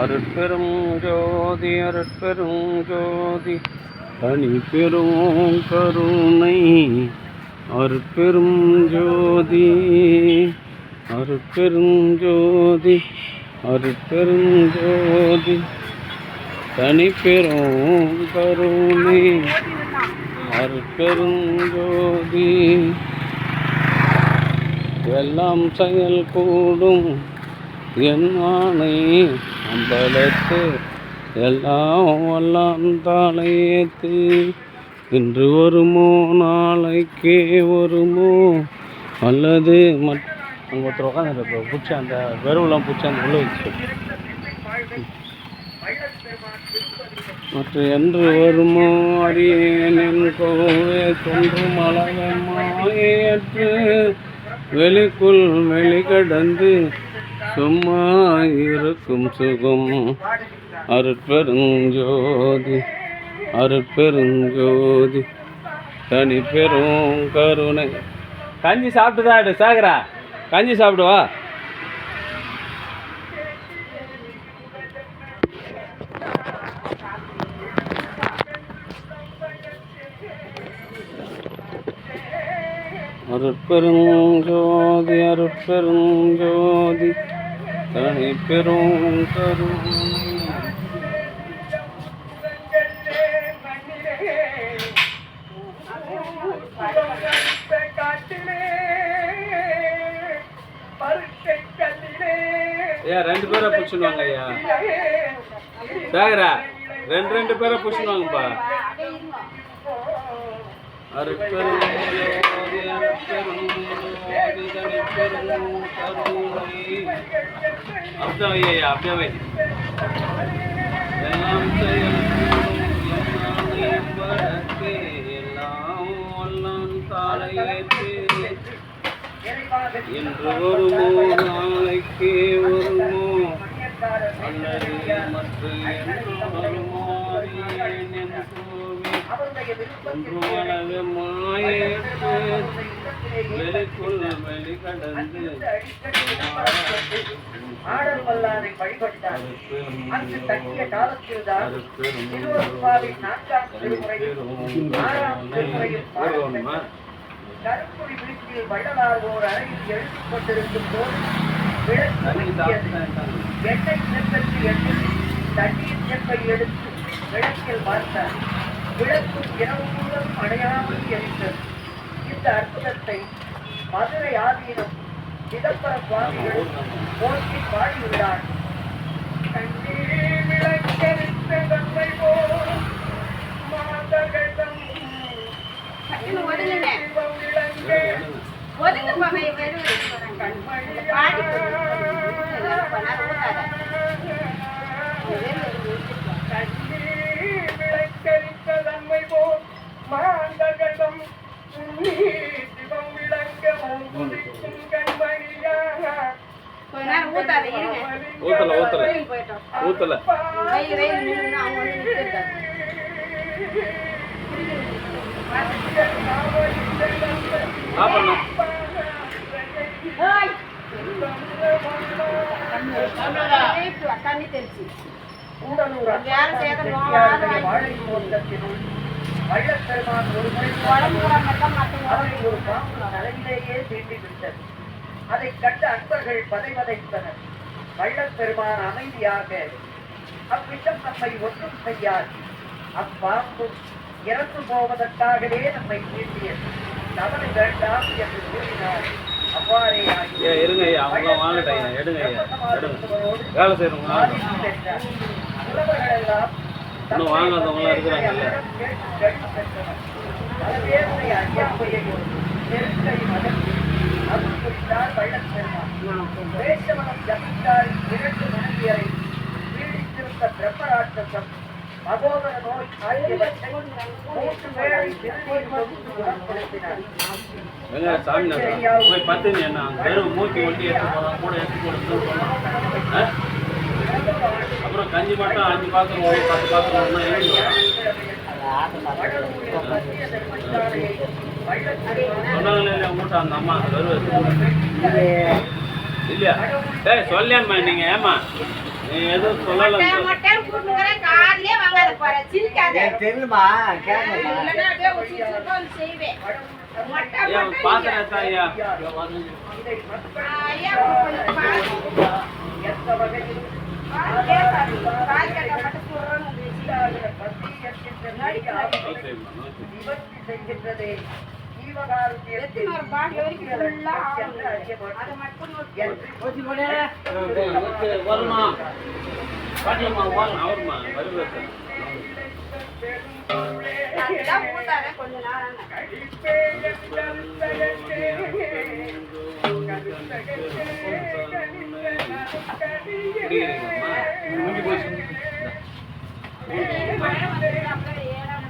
அருட்பெரும் ஜோதி அருட்பெரும் ஜோதி தனி பெரும் கருணை அருட்பெரும் ஜோதி அருட்பெரும் ஜோதி அருட்பெரும் ஜோதி தனி பெரும் கருணை அருட்பெரும் ஜோதி எல்லாம் செயல் கூடும் என் ஆணை அம்பலத்து எல்லாம் வல்லாம் தாளையேத்து இன்று வருமோ நாளைக்கே வருமோ அல்லது அங்கே ஒருத்தர் உட்காந்து பூச்சி அந்த வெறுவெல்லாம் பூச்சி அந்த உள்ள வச்சு மற்ற என்று வருமோ அறியேன் கோவே தோன்றும் அளவமாயற்று வெளிக்குள் வெளிக்கடந்து சும்மா இருக்கும் சுகம் அருட்பெருஞ்சோதி அருட்பெருஞ்சோதி தனி பெரும் கருணை. கஞ்சி சாப்பிட்டுதான் சாகரா, கஞ்சி சாப்பிடுவா. அருட்பெருஞ்சோதி அருட்பெருஞ்சோதி தனி பெரும் கருணை. ஐயா ரெண்டு பேரை பிடிச்சுடுவாங்க ஐயா சாகரா, ரெண்டு பேரை பிடிச்சுடுவாங்கப்பா. அருட்பெரும் ஜோதி அருட்பெரும் ஜோதி தனி பெரும் கருணை. அப்படியே ஐயா அப்படியே வை. எல்லாம் எல்லாம் வல்லாம் தாளையேத்து இன்று வருமோ நாளைக்கு வருமோ அல்லது மற்ற வருமோ மாயேற்று வெளிக்குள் வெளிக்கடந்து கருப்புடி வீட்டில் வள்ளலார்வோர் அறையில் எழுதிக் கொண்டிருக்கும் போது எண்ணெய் செப்பற்றி எண்ணெய் தண்ணீர் செப்பை எடுத்து விளக்கில் பார்த்தார். விளக்கும் இரவு முழுவதும் அடையாமல் எரிந்தது. இந்த அற்புதத்தை மதுரை ஆதீனம் சிதம்பர சுவாமிகள் போற்றி பாடியுள்ளார். கண்ணீர் விளக்கெரித்த தந்தை போல் மாதகதம் ஊத்தல தண்ணி தெரிச்சு வள்ளப்பெருமான் ஒரு தலையிலேயே தீண்டி விட்டது. அதை கண்ட அன்பர்கள் பதைவதைத்தனர். வள்ளப்பெருமான் அமைதியாக அவ்விஷம் நம்மை ஒன்றும் செய்யாது, அப்பாம்பு இறந்து போவதற்காகவே நம்மை தீண்டியது, தவறு வேண்டாம் என்று கூறினார். அவ்வாறே உறவர்களெல்லாம் ஐயாவையையும் நெருக்கையும் அகற்றி அருள் புரிந்தார் வள்ளப்பெருமான். வேஷவனம் ஜபித்தார் 2 மனைவியரை பீடித்திருந்த பிரம்மராட்சசம் மகோதர நோய் ஆகியவற்றை 3 வேளை திருநீர் கொண்டு குணப்படுத்தினார். அப்புறம் கஞ்சி மட்டும் 5 பாத்திரம் 10 பாத்திரம் சொன்னாங்களே மூட்டை அந்த அம்மா வருவது இல்லையா? சொல்லேம்மா நீங்கள் ஏமா நீ எதுவும் சொல்லல மொட்டைன்னு கூப்பிடுறேன், காதுலயே வாங்காத போற, சிரிக்காத. எனக்கு தெரியுமா கேட்கமா இல்லைன்னா அப்படியே ஒரு சிரிச்சுட்டு வந்து செய்வேன். மொட்டை ஏன் மொட்டை பாக்குறேன் ஐயா இதை மக்கள் ஐயா, கொஞ்சம் பால் கேட்காது. பால் கேட்டா மட்டும் சொல்றேன்னு வந்து பசி என்கின்ற நோயை நிவர்த்தி செய்கின்றதே எத்தனை ஒரு பாட்டில் வரைக்கும் ஃபுல்லா ஆகணும். அதை மட்டும் வருமா பாட்டியம்மா அவருமா வருவேன் அதெல்லாம் ஊத்தாத கொஞ்ச நேரம். மழை வந்து அப்புறம் ஏறாம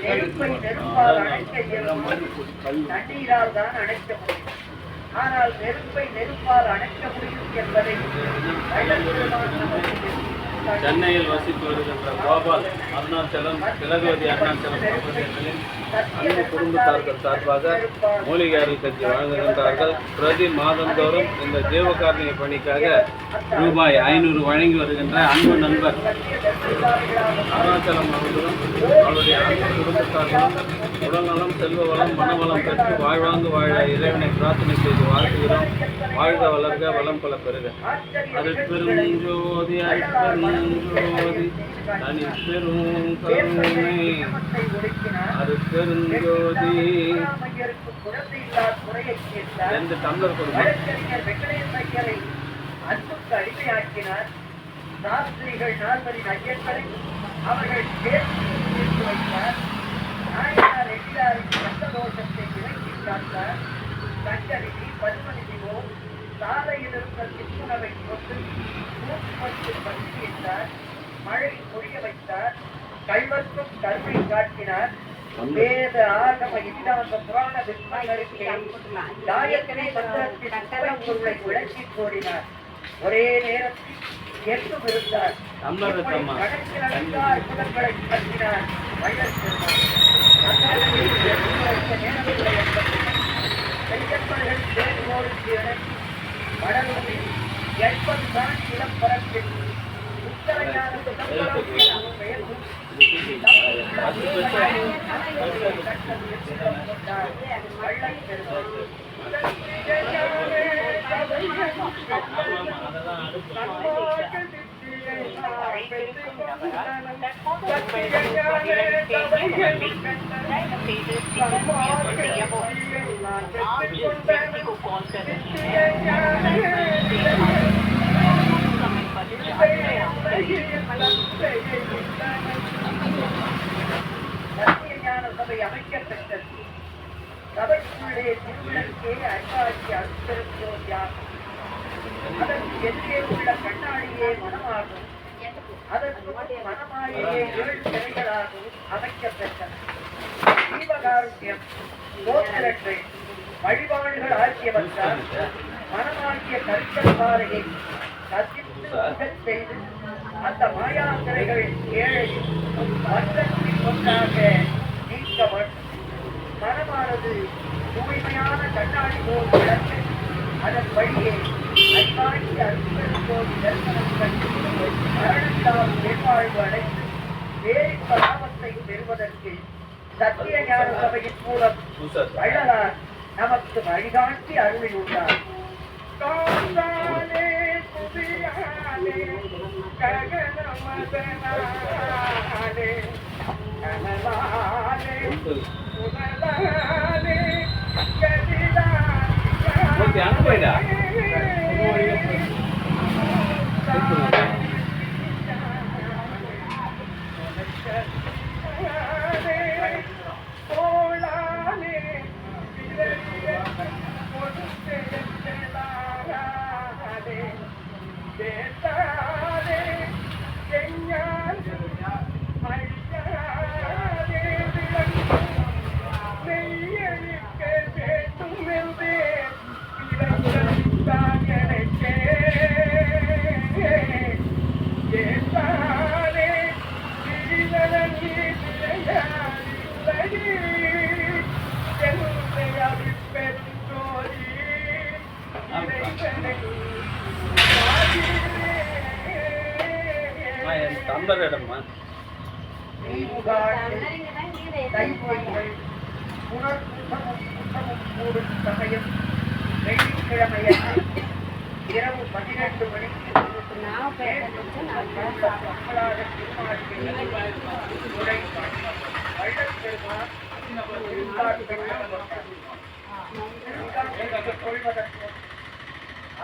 நெருப்பை நெருப்பால் அணைக்க இயலும் தண்ணீரால் தான் அணைக்க முடியும். ஆனால் நெருப்பை நெருப்பால் அணைக்க முடியும் என்பதை சென்னையில் வசித்து வருகின்ற கோபால் அருணாச்சலம் திலகவதி அருணாச்சலம் தம்பதியர்களின் அன்பு குடும்பத்தார்கள் சார்பாக மூலிகை அருள் கட்சி வழங்குகின்றார்கள். பிரதி மாதந்தோறும் இந்த ஜீவகாரணிய பணிக்காக ரூபாய் 500 வழங்கி வருகின்ற அன்பு நண்பர் அருணாச்சலம் அவர்களும் அவருடைய அன்பு குடும்பத்தார்களும் உடல்நலம் செல்வ வளம் மனவளம் பெற்று வாழ்வாங்கு வாழ இறைவனை பிரார்த்தனை செய்து வாழ்த்துகிறோம். வாழ்க வளர்க வளம் பல பெறுக. அருட்பெருஞ்சோதி அருட்பெருஞ்சோதி தனி பெரும் கருணை அருட்பெருஞ்சோதி. 2 டம்ளர் கொடுங்க. அன்புக்கு அடிமையாக்கினார். சாஸ்திரிகள் 40 ஐயங்களை அவர்கள் சேர்த்து வைத்தார். நாயனார் எடியாருக்கு சந்ததோஷத்தை விலக்கி காத்தார். கண்டறிவி பத்மநிதிவோ சாலையில் இருந்த சிற்றுணவை கொண்டு மூச்சு பற்றியிட்டார். மழை பொழிய வைத்தார். கல்வர்க்கும் கருணை காட்டினார். வேத ஆகம இதிகாச புராண விற்பனைகளுக்கு காயத்தினை மந்திரத்தின் பொருளை விளக்கி கோடினார். ஒரே நேரத்தில் எங்கும் இருந்தார். கணக்கில் அற்புதங்களை பற்றினார். வள்ளல் பெருமாள் தேர்வோருக்கு இணங்கி வடலூரில் 80 தான் இளம்பரப்பில் உத்தரையான பெயர் சபை அமைக்கப்பட்டது. சபைக்குள்ளே திருவிழக்கே அருகாட்சி அருட்பெரும் தியாகம். அதற்கு எதிரே உள்ள கண்ணாடியே மனமாகும். அதற்கு மனமாயே 7 திரைகளாகவும் அமைக்கப்பட்டன. தீபகாருண்யம் கோத்திரங்கள் வழிபாடுகள் ஆகியவற்றால் மனமாகிய கருத்தல் பாறையை கசித்து முகச் செய்து அந்த மாயாத்திரைகள் 7 வர்க்கத்தின் ஒன்றாக நீக்க வேண்டும். மனமானது தூய்மையான கண்ணாடி போல் விளக்கு. அதன் வழியே அறிவாட்சி அற்பெருங்கோடி தரிசனம் கண்டு மரணத்தால் மேற்பாழ்வு அடைந்து வேறின்ப லாபத்தை பெறுவதற்கு சத்திய ஞான சபையின் மூலம் வள்ளலார் நமக்கு வழிகாட்டி அருளியுள்ளார். ஓகே அங்கே போயிடா டம்ளர் இடமா இரவு 12 மணிக்கு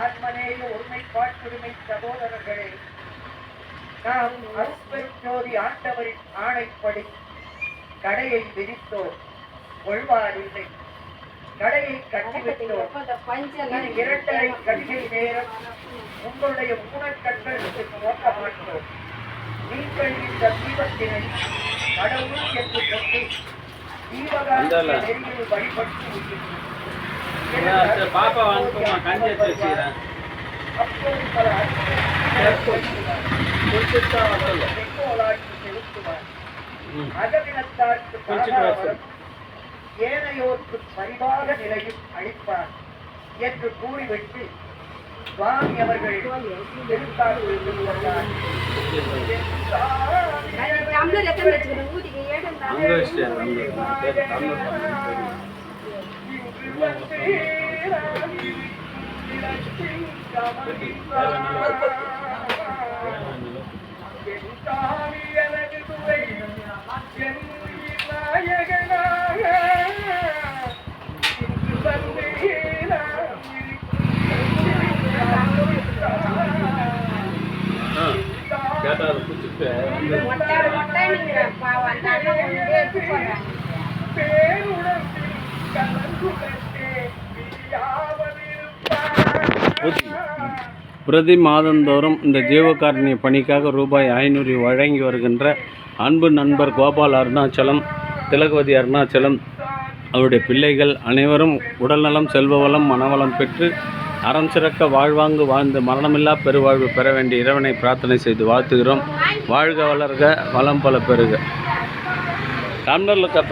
ஆத்மநேய ஒருமைப்பாட்டுரிமை சகோதரர்களே, நாம் அருட்பெருஞ்சோதி ஆண்டவரின் ஆணைப்படி கடையை விரித்தோம், கொள்வாரில்லை. கடையை கட்டிவிட்டோம். 2:30 கடிகை நேரம் உங்களுடைய ஊனக்கண்களுக்கு நோக்க மாட்டோம். நீங்கள் இந்த தீபத்தினை கடவுள் என்று கொண்டு தீபகால நெறியில் வழிபட்டு பாப்பா வாங்கிக்கோமா கஞ்சி எடுத்து வச்சுக்கிறேன். அப்போது பல செலுத்துவார். அகவினத்தாருக்கு பாராவரம் ஏனையோருக்கு பரிவாக நிலையும் அளிப்பார் என்று கூறிவிட்டு சுவாமி அவர்கள் பிரதி மாதந்தோறும் இந்த ஜீவகாருண்ய பணிக்காக ரூபாய் 500 வழங்கி வருகின்ற அன்பு நண்பர் கோபால் அருணாச்சலம், திலகவதி அருணாச்சலம் அவருடைய பிள்ளைகள் அனைவரும் உடல்நலம், செல்வவளம், மனவளம் பெற்று அறம் சிறக்க வாழ்வாங்கு வாழ்ந்து மரணமில்லா பெருவாழ்வு பெற வேண்டிய இறைவனை பிரார்த்தனை செய்து வாழ்த்துகிறோம். வாழ்க வளர்க, வளம் பல பெறுக. டம்ளர்ல கப்ப